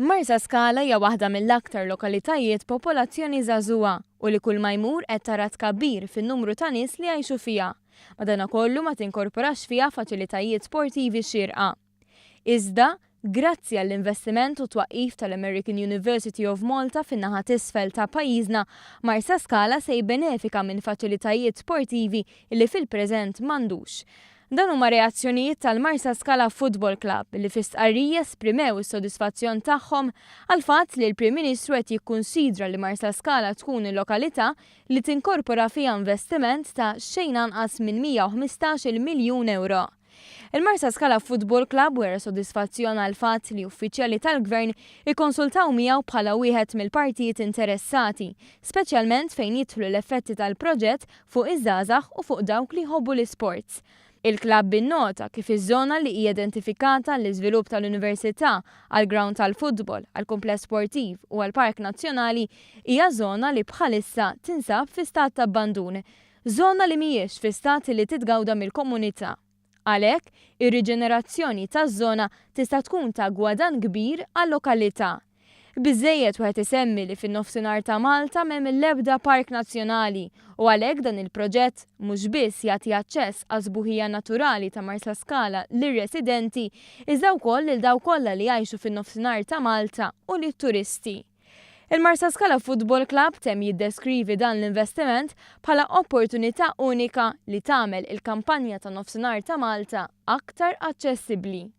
Marsascala hija waħda mill-aktar lokalitajiet popolazzjoni żagħżugħa u li kull ma jmur qed tara tkabbir fin-numru ta' nies li jgħixu fiha. Madankollu ma tinkorporax fiha faċilitajiet sportivi xierqa. Iżda, grazzi għall-investiment u twaqqif tal-American University of Malta fin-naħa t'isfel ta' pajjiżna, Marsascala se jibbenefika minn faċilitajiet sportivi li fil-preżent m'għandux. Dan huma reazzjonijiet tal-Marsascala Football Club li fi stqarrija esprimew is-sodisfazzjon tagħhom għal fatt li l-Prim Ministru qed jikkunsidra li Marsascala tkun il-lokalità li tinkorpora fiha investiment ta' xejn anqas minn 115 miljun euro. Il-Marsascala Football Club wera sodisfazzjon għal fatt li uffiċjali tal-Gvern ikkonsultaw miegħu bħala wieħed mill-partijiet interessati, speċjalment fejn jidħlu l-effetti tal-proġett fuq iż-żgħażagħ u fuq dawk li jħobbu l-isports. Il-klabb binnota kif iż-żona li hija identifikata l-iżvilupp tal-Università għall-ground tal-futbol, għall-kumpless sportiv u għall-Park Nazzjonali hija żona li bħalissa tinsab fi stat ta' abbandun, żona li mhijiex fi stat li titgawda mill-komunità. Għalhekk, ir-riġenerazzjoni taż-żona tista' tkun ta' gwadan kbir għall-lokalità. Biżżejjed wieħed isemmi li fin-nofsinhar ta' Malta m'hemm l-ebda park nazzjonali u għalhekk dan il-proġett mhux biss jagħti aċċess għas-sbuħija naturali ta' Marsascala lir-residenti iżda wkoll lil dawk kollha li jgħixu fin-nofsinhar ta' Malta u lit-turisti. Il-Marsascala Football Club temm jiddeskrivi dan l-investiment bħala opportunità unika li tagħmel il-kampanja ta' nofsinhar ta' Malta aktar aċċessibbli.